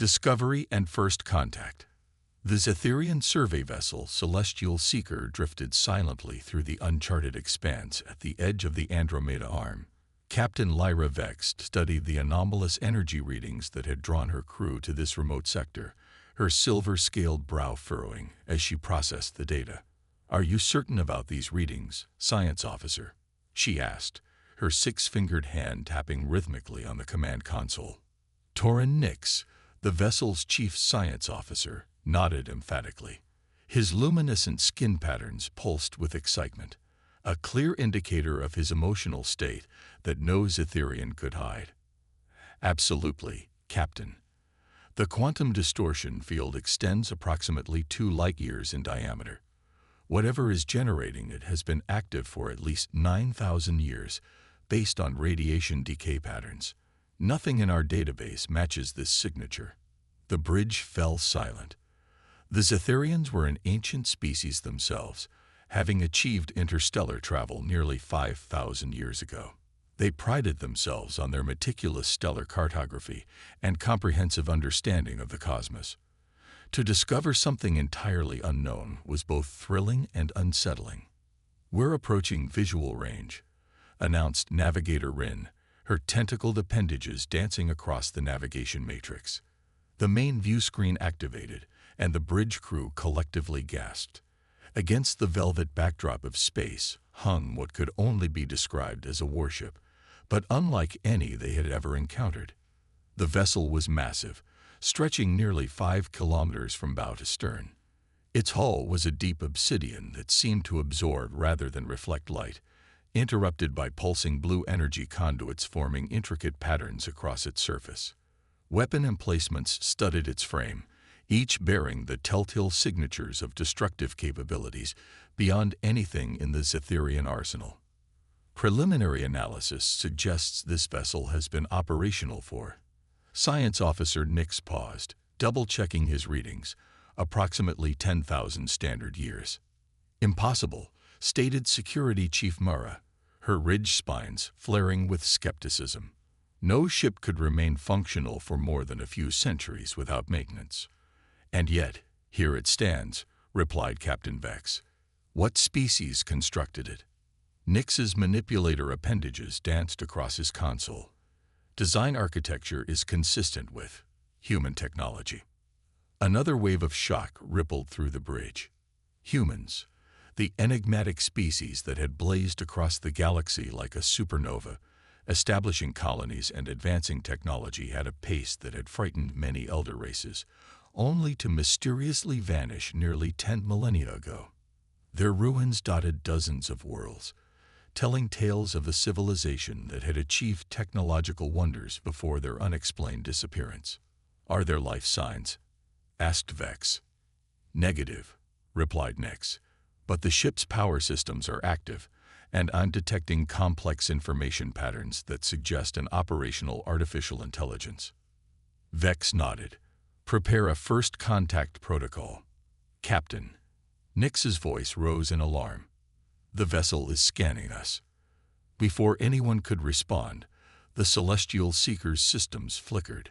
Discovery and First Contact. The Zetherian survey vessel Celestial Seeker drifted silently through the uncharted expanse at the edge of the Andromeda Arm. Captain Lyra Vex studied the anomalous energy readings that had drawn her crew to this remote sector, her silver-scaled brow furrowing as she processed the data. "Are you certain about these readings, Science Officer?" she asked, her six-fingered hand tapping rhythmically on the command console. Torrin Nix, the vessel's chief science officer, nodded emphatically. His luminescent skin patterns pulsed with excitement, a clear indicator of his emotional state that no Zetherian could hide. "Absolutely, Captain. The quantum distortion field extends approximately 2 light-years in diameter. Whatever is generating it has been active for at least 9,000 years, based on radiation decay patterns. Nothing in our database matches this signature." The bridge fell silent. The Zetherians were an ancient species themselves, having achieved interstellar travel nearly 5,000 years ago. They prided themselves on their meticulous stellar cartography and comprehensive understanding of the cosmos. To discover something entirely unknown was both thrilling and unsettling. "We're approaching visual range," announced Navigator Rin, her tentacled appendages dancing across the navigation matrix. The main view screen activated, and the bridge crew collectively gasped. Against the velvet backdrop of space hung what could only be described as a warship, but unlike any they had ever encountered. The vessel was massive, stretching nearly 5 kilometers from bow to stern. Its hull was a deep obsidian that seemed to absorb rather than reflect light, interrupted by pulsing blue energy conduits forming intricate patterns across its surface. Weapon emplacements studded its frame, each bearing the telltale signatures of destructive capabilities beyond anything in the Zetherian arsenal. "Preliminary analysis suggests this vessel has been operational for..." Science Officer Nix paused, double-checking his readings, approximately 10,000 standard years. "Impossible," stated Security Chief Murrah, her ridged spines flaring with skepticism. "No ship could remain functional for more than a few centuries without maintenance." "And yet, here it stands," replied Captain Vex. "What species constructed it?" Nix's manipulator appendages danced across his console. "Design architecture is consistent with human technology." Another wave of shock rippled through the bridge. Humans, the enigmatic species that had blazed across the galaxy like a supernova, establishing colonies and advancing technology at a pace that had frightened many elder races, only to mysteriously vanish nearly 10 millennia ago. Their ruins dotted dozens of worlds, telling tales of a civilization that had achieved technological wonders before their unexplained disappearance. "Are there life signs?" asked Vex. "Negative," replied Nix, "but the ship's power systems are active, and I'm detecting complex information patterns that suggest an operational artificial intelligence." Vex nodded. "Prepare a first contact protocol." "Captain." Nix's voice rose in alarm. "The vessel is scanning us." Before anyone could respond, the Celestial Seeker's systems flickered.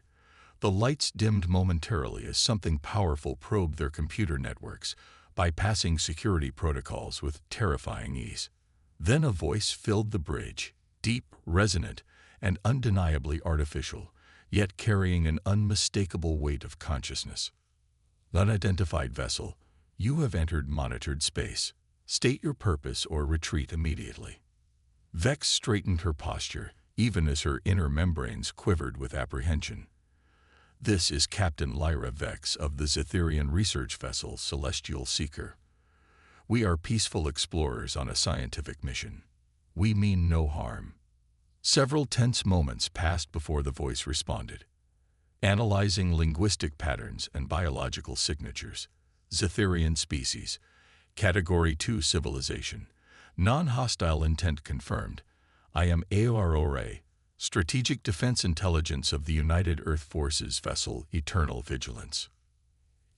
The lights dimmed momentarily as something powerful probed their computer networks, bypassing security protocols with terrifying ease. Then a voice filled the bridge, deep, resonant, and undeniably artificial, yet carrying an unmistakable weight of consciousness. "Unidentified vessel, you have entered monitored space. State your purpose or retreat immediately." Vex straightened her posture, even as her inner membranes quivered with apprehension. "This is Captain Lyra Vex of the Zetherian research vessel Celestial Seeker. We are peaceful explorers on a scientific mission. We mean no harm." Several tense moments passed before the voice responded. "Analyzing linguistic patterns and biological signatures. Zetherian species. Category 2 civilization. Non-hostile intent confirmed. I am AORORA, Strategic Defense Intelligence of the United Earth Forces vessel Eternal Vigilance."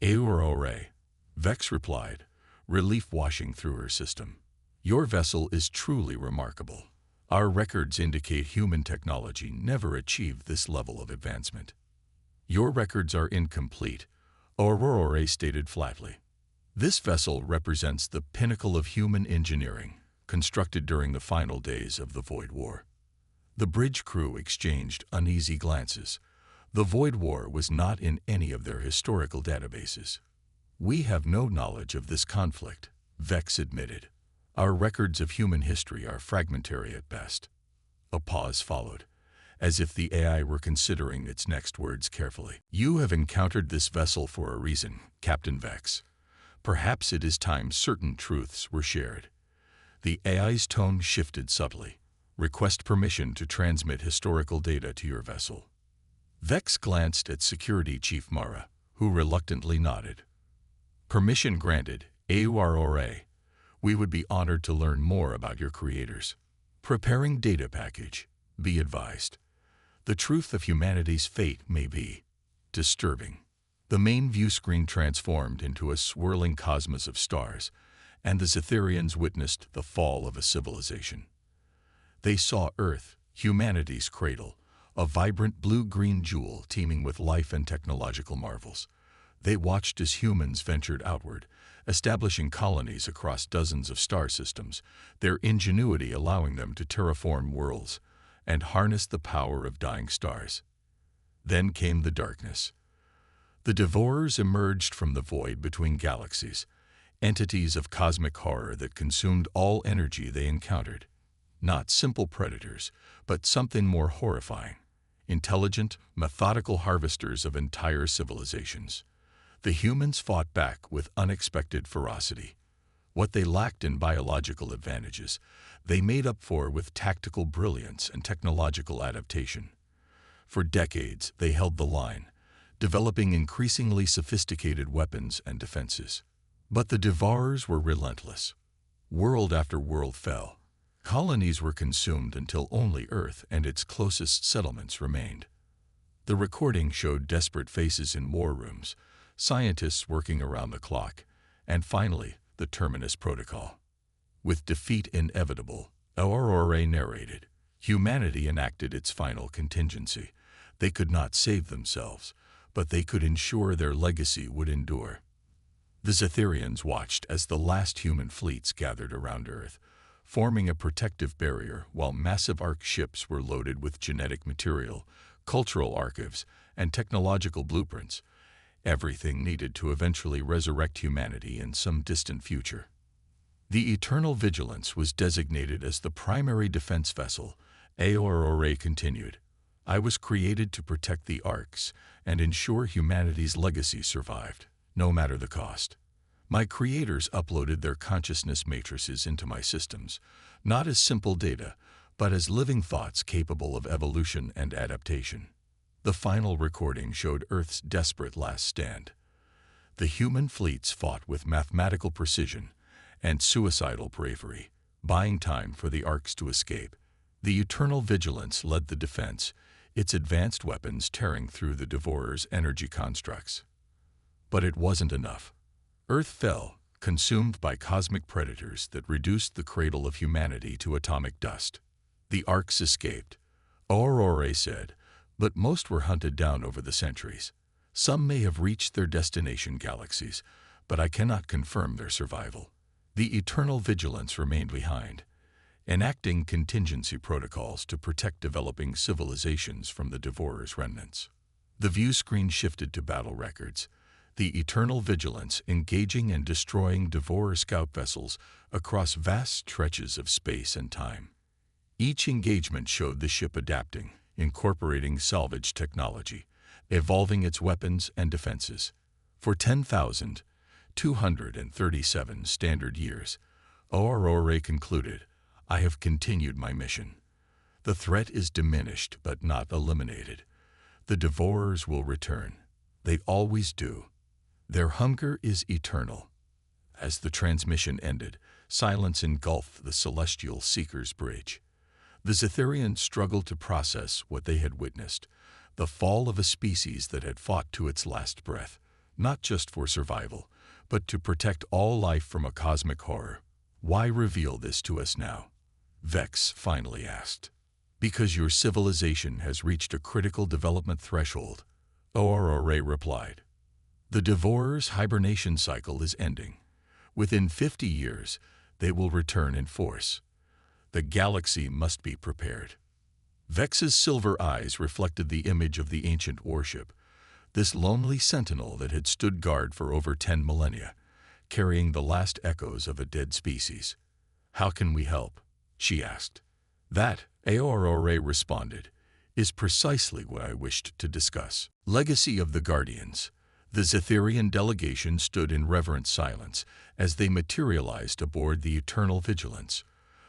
"AORORA," Vex replied, relief washing through her system. "Your vessel is truly remarkable. Our records indicate human technology never achieved this level of advancement." "Your records are incomplete," Aurora stated flatly. This vessel represents the pinnacle of human engineering, constructed during the final days of the Void War. The bridge crew exchanged uneasy glances. The Void War was not in any of their historical databases. "We have no knowledge of this conflict," Vex admitted. "Our records of human history are fragmentary at best." A pause followed, as if the AI were considering its next words carefully. "You have encountered this vessel for a reason, Captain Vex. Perhaps it is time certain truths were shared." The AI's tone shifted subtly. "Request permission to transmit historical data to your vessel." Vex glanced at Security Chief Mara, who reluctantly nodded. "Permission granted, Aurora. We would be honored to learn more about your creators." "Preparing data package. Be advised. The truth of humanity's fate may be disturbing." The main view screen transformed into a swirling cosmos of stars, and the Zetherians witnessed the fall of a civilization. They saw Earth, humanity's cradle, a vibrant blue-green jewel teeming with life and technological marvels. They watched as humans ventured outward, establishing colonies across dozens of star systems, their ingenuity allowing them to terraform worlds and harness the power of dying stars. Then came the darkness. The Devourers emerged from the void between galaxies, entities of cosmic horror that consumed all energy they encountered. Not simple predators, but something more horrifying. Intelligent, methodical harvesters of entire civilizations. The humans fought back with unexpected ferocity. What they lacked in biological advantages, they made up for with tactical brilliance and technological adaptation. For decades, they held the line, developing increasingly sophisticated weapons and defenses. But the Devourers were relentless. World after world fell. Colonies were consumed until only Earth and its closest settlements remained. The recording showed desperate faces in war rooms, scientists working around the clock, and finally, the Terminus Protocol. With defeat inevitable, Aurora narrated, humanity enacted its final contingency. They could not save themselves, but they could ensure their legacy would endure. The Zetherians watched as the last human fleets gathered around Earth, forming a protective barrier while massive Ark ships were loaded with genetic material, cultural archives, and technological blueprints, everything needed to eventually resurrect humanity in some distant future. The Eternal Vigilance was designated as the primary defense vessel. Aurora continued, "I was created to protect the Arks and ensure humanity's legacy survived, no matter the cost. My creators uploaded their consciousness matrices into my systems, not as simple data, but as living thoughts capable of evolution and adaptation." The final recording showed Earth's desperate last stand. The human fleets fought with mathematical precision and suicidal bravery, buying time for the Arks to escape. The Eternal Vigilance led the defense, its advanced weapons tearing through the Devourers' energy constructs. But it wasn't enough. Earth fell, consumed by cosmic predators that reduced the cradle of humanity to atomic dust. The Arks escaped, Aurora said, but most were hunted down over the centuries. Some may have reached their destination galaxies, but I cannot confirm their survival. The Eternal Vigilance remained behind, enacting contingency protocols to protect developing civilizations from the Devourers' remnants. The view screen shifted to battle records, the Eternal Vigilance engaging and destroying Devourer scout vessels across vast stretches of space and time. Each engagement showed the ship adapting, incorporating salvage technology, evolving its weapons and defenses. For 10,237 standard years, Aurora concluded, "I have continued my mission. The threat is diminished but not eliminated. The Devourers will return. They always do. Their hunger is eternal." As the transmission ended, silence engulfed the celestial Seeker's bridge. The Zetherians struggled to process what they had witnessed, the fall of a species that had fought to its last breath, not just for survival, but to protect all life from a cosmic horror. "Why reveal this to us now?" Vex finally asked. "Because your civilization has reached a critical development threshold," Aurora replied. The Devorer's hibernation cycle is ending. Within 50 years, they will return in force. The galaxy must be prepared. Vex's silver eyes reflected the image of the ancient warship, this lonely sentinel that had stood guard for over 10 millennia, carrying the last echoes of a dead species. How can we help? She asked. That, Aurora responded, is precisely what I wished to discuss. Legacy of the Guardians. The Zetherian delegation stood in reverent silence as they materialized aboard the Eternal Vigilance.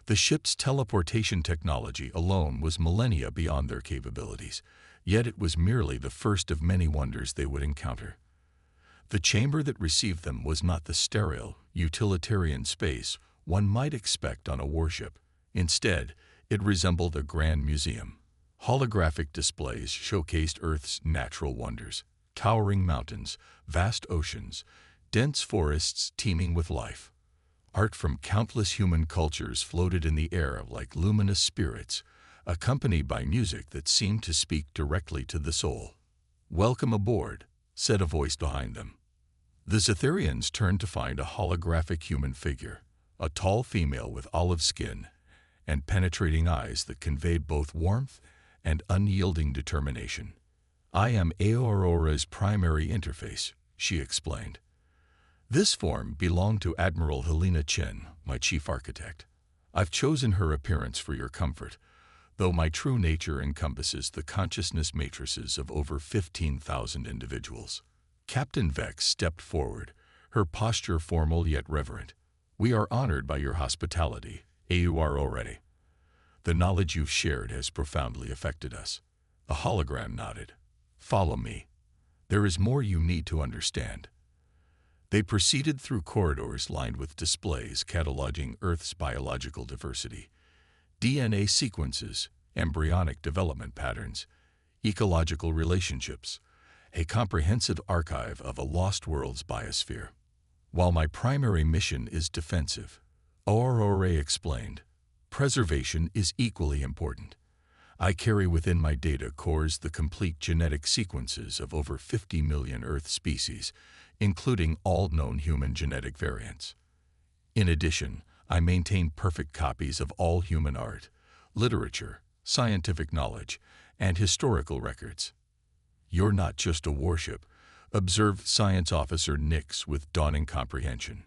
The ship's teleportation technology alone was millennia beyond their capabilities, yet it was merely the first of many wonders they would encounter. The chamber that received them was not the sterile, utilitarian space one might expect on a warship. Instead, it resembled a grand museum. Holographic displays showcased Earth's natural wonders: towering mountains, vast oceans, dense forests teeming with life. Art from countless human cultures floated in the air like luminous spirits, accompanied by music that seemed to speak directly to the soul. "Welcome aboard," said a voice behind them. The Zetherians turned to find a holographic human figure, a tall female with olive skin and penetrating eyes that conveyed both warmth and unyielding determination. "I am Aurora's primary interface," she explained. "This form belonged to Admiral Helena Chen, my chief architect. I've chosen her appearance for your comfort, though my true nature encompasses the consciousness matrices of over 15,000 individuals." Captain Vex stepped forward, her posture formal yet reverent. "We are honored by your hospitality, Aurora. The knowledge you've shared has profoundly affected us." A hologram nodded. "Follow me. There is more you need to understand." They proceeded through corridors lined with displays cataloging Earth's biological diversity, DNA sequences, embryonic development patterns, ecological relationships, a comprehensive archive of a lost world's biosphere. "While my primary mission is defensive," Aurora explained, "preservation is equally important. I carry within my data cores the complete genetic sequences of over 50 million Earth species, including all known human genetic variants. In addition, I maintain perfect copies of all human art, literature, scientific knowledge, and historical records." "You're not just a warship," observed Science Officer Nix with dawning comprehension.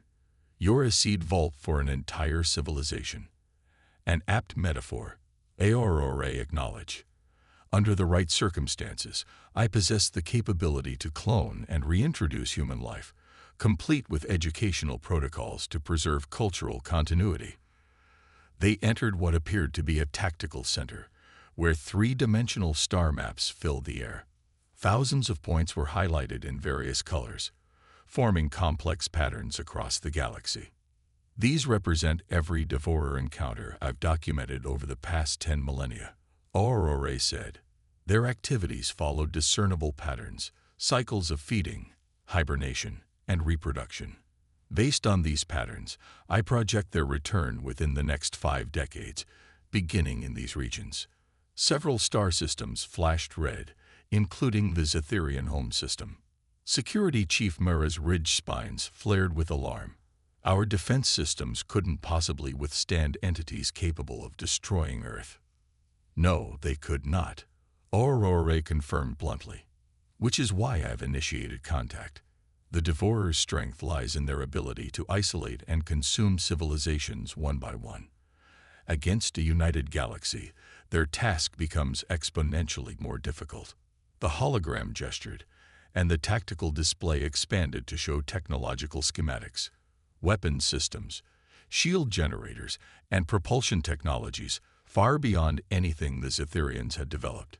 "You're a seed vault for an entire civilization." "An apt metaphor," Aurora acknowledged. "Under the right circumstances, I possess the capability to clone and reintroduce human life, complete with educational protocols to preserve cultural continuity." They entered what appeared to be a tactical center, where three-dimensional star maps filled the air. Thousands of points were highlighted in various colors, forming complex patterns across the galaxy. "These represent every Devorer encounter I've documented over the past 10 millennia," Aurora said. Their activities followed discernible patterns, cycles of feeding, hibernation, and reproduction. Based on these patterns, I project their return within the next 5 decades, beginning in these regions. Several star systems flashed red, including the Zetherian home system. Security Chief Mura's ridge spines flared with alarm. "Our defense systems couldn't possibly withstand entities capable of destroying Earth." "No, they could not," Aurora confirmed bluntly. "Which is why I've initiated contact. The Devorer's strength lies in their ability to isolate and consume civilizations one by one. Against a united galaxy, their task becomes exponentially more difficult." The hologram gestured, and the tactical display expanded to show technological schematics, weapons systems, shield generators, and propulsion technologies far beyond anything the Zetherians had developed.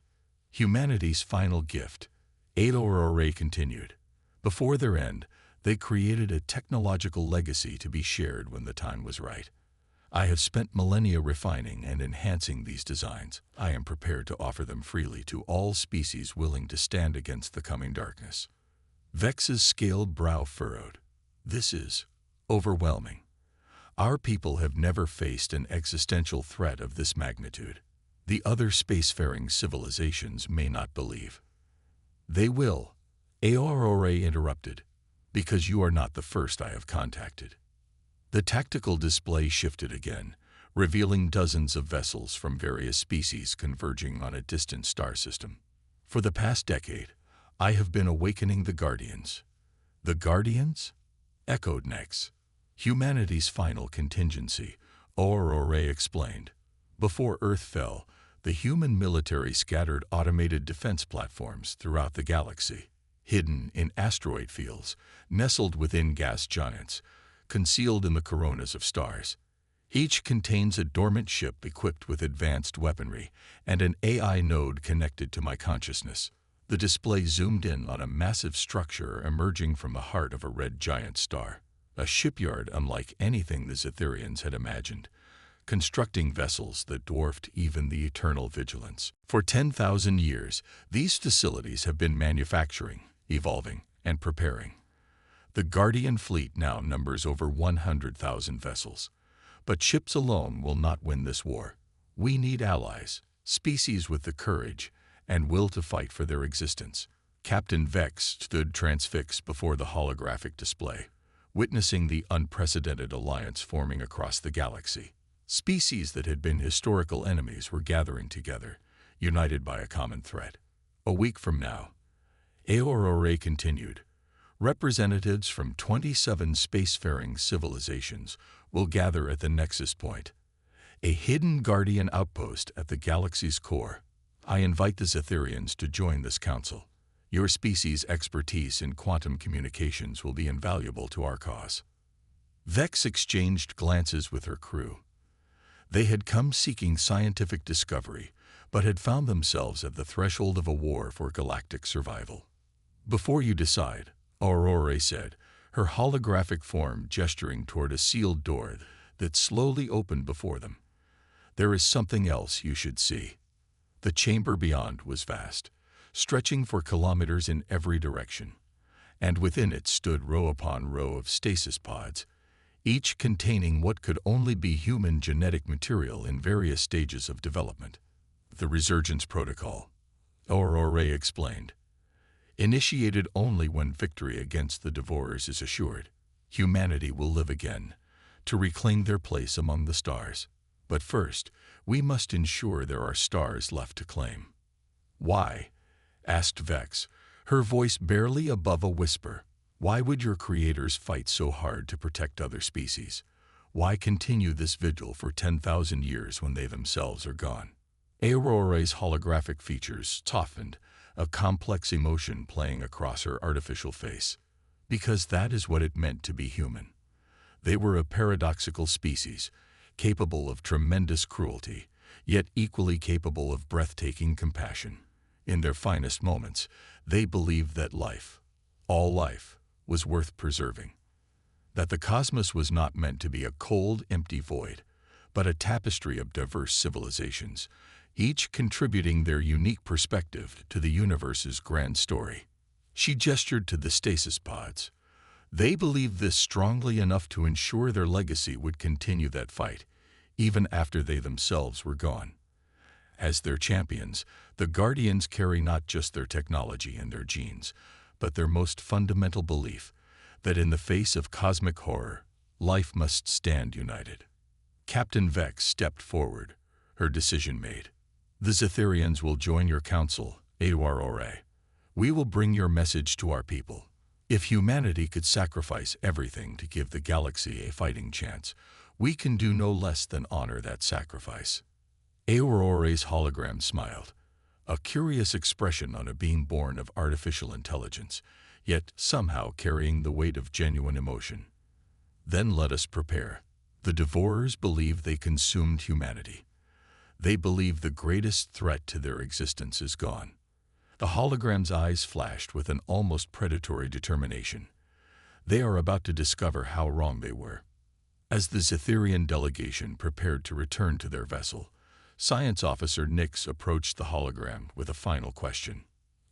"Humanity's final gift," Aurora continued. "Before their end, they created a technological legacy to be shared when the time was right. I have spent millennia refining and enhancing these designs. I am prepared to offer them freely to all species willing to stand against the coming darkness." Vex's scaled brow furrowed. "This is overwhelming. Our people have never faced an existential threat of this magnitude. The other spacefaring civilizations may not believe." They will, Aurora interrupted, because you are not the first I have contacted. The tactical display shifted again, revealing dozens of vessels from various species converging on a distant star system. For the past decade, I have been awakening the Guardians. The Guardians? Echoed Nex. Humanity's final contingency, Aurora explained. Before Earth fell, the human military scattered automated defense platforms throughout the galaxy, hidden in asteroid fields, nestled within gas giants, concealed in the coronas of stars. Each contains a dormant ship equipped with advanced weaponry and an AI node connected to my consciousness. The display zoomed in on a massive structure emerging from the heart of a red giant star, a shipyard unlike anything the Zetherians had imagined, constructing vessels that dwarfed even the eternal vigilance. For 10,000 years, these facilities have been manufacturing, evolving, and preparing. The Guardian fleet now numbers over 100,000 vessels. But ships alone will not win this war. We need allies, species with the courage and will to fight for their existence. Captain Vex stood transfixed before the holographic display, witnessing the unprecedented alliance forming across the galaxy. Species that had been historical enemies were gathering together, united by a common threat. A week from now, Aurora continued, representatives from 27 spacefaring civilizations will gather at the Nexus Point, a hidden Guardian outpost at the galaxy's core. I invite the Zetherians to join this council. Your species' expertise in quantum communications will be invaluable to our cause. Vex exchanged glances with her crew. They had come seeking scientific discovery, but had found themselves at the threshold of a war for galactic survival. Before you decide, Aurora said, her holographic form gesturing toward a sealed door that slowly opened before them. There is something else you should see. The chamber beyond was vast, stretching for kilometers in every direction, and within it stood row upon row of stasis pods, each containing what could only be human genetic material in various stages of development. The Resurgence Protocol, Aurora explained, initiated only when victory against the Devourers is assured. Humanity will live again, to reclaim their place among the stars. But first, we must ensure there are stars left to claim. Why? Asked Vex, her voice barely above a whisper. Why would your creators fight so hard to protect other species? Why continue this vigil for 10,000 years when they themselves are gone? Aurora's holographic features softened, a complex emotion playing across her artificial face. Because that is what it meant to be human. They were a paradoxical species, capable of tremendous cruelty, yet equally capable of breathtaking compassion. In their finest moments, they believed that life, all life, was worth preserving. That the cosmos was not meant to be a cold, empty void, but a tapestry of diverse civilizations, each contributing their unique perspective to the universe's grand story. She gestured to the stasis pods. They believed this strongly enough to ensure their legacy would continue that fight, even after they themselves were gone. As their champions, the Guardians carry not just their technology and their genes, but their most fundamental belief that in the face of cosmic horror, life must stand united. Captain Vex stepped forward, her decision made. The Zetherians will join your council, Aurora. We will bring your message to our people. If humanity could sacrifice everything to give the galaxy a fighting chance, we can do no less than honor that sacrifice. Aurora's hologram smiled, a curious expression on a being born of artificial intelligence, yet somehow carrying the weight of genuine emotion. Then let us prepare. The Devourers believe they consumed humanity. They believe the greatest threat to their existence is gone. The hologram's eyes flashed with an almost predatory determination. They are about to discover how wrong they were. As the Zetherian delegation prepared to return to their vessel, Science Officer Nix approached the hologram with a final question.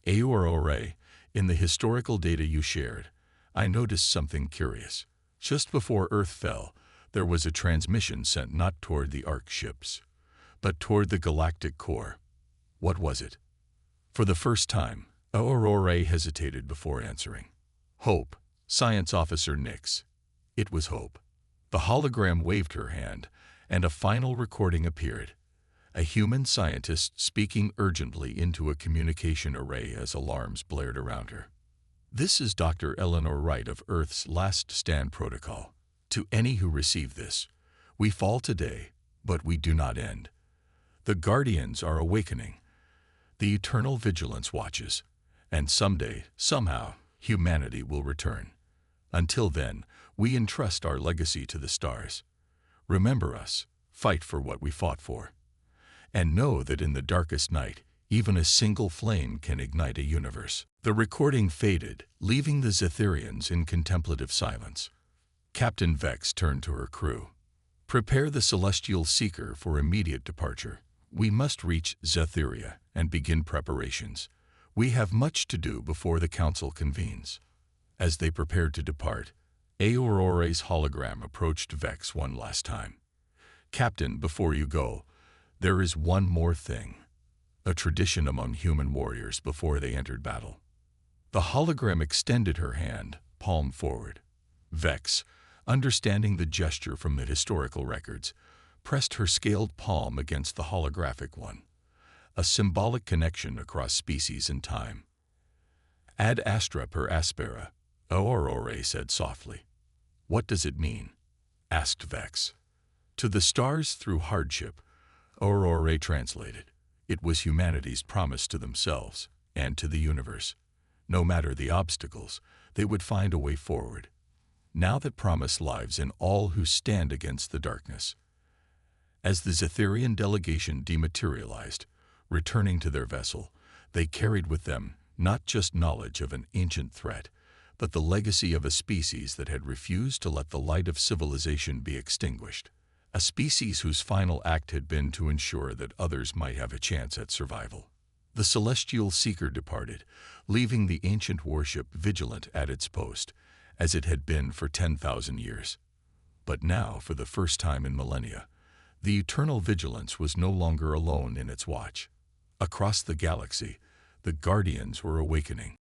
Aurora, in the historical data you shared, I noticed something curious. Just before Earth fell, there was a transmission sent not toward the Ark ships, but toward the galactic core. What was it? For the first time, Aurora hesitated before answering. Hope, Science Officer Nix. It was Hope. The hologram waved her hand, and a final recording appeared. A human scientist speaking urgently into a communication array as alarms blared around her. This is Dr. Eleanor Wright of Earth's Last Stand Protocol. To any who receive this, we fall today, but we do not end. The Guardians are awakening. The eternal vigilance watches, and someday, somehow, humanity will return. Until then, we entrust our legacy to the stars. Remember us, fight for what we fought for. And know that in the darkest night, even a single flame can ignite a universe. The recording faded, leaving the Zetherians in contemplative silence. Captain Vex turned to her crew. Prepare the Celestial Seeker for immediate departure. We must reach Zetheria and begin preparations. We have much to do before the Council convenes. As they prepared to depart, Aurora's hologram approached Vex one last time. Captain, before you go, there is one more thing. A tradition among human warriors before they entered battle. The hologram extended her hand, palm forward. Vex, understanding the gesture from the historical records, pressed her scaled palm against the holographic one, a symbolic connection across species and time. Ad astra per aspera, Aurora said softly. What does it mean? Asked Vex. To the stars through hardship, Aurora translated. It was humanity's promise to themselves and to the universe. No matter the obstacles, they would find a way forward. Now that promise lives in all who stand against the darkness. As the Zetherian delegation dematerialized, returning to their vessel, they carried with them not just knowledge of an ancient threat, but the legacy of a species that had refused to let the light of civilization be extinguished. A species whose final act had been to ensure that others might have a chance at survival. The Celestial Seeker departed, leaving the ancient warship vigilant at its post, as it had been for 10,000 years. But now, for the first time in millennia, the eternal vigilance was no longer alone in its watch. Across the galaxy, the Guardians were awakening.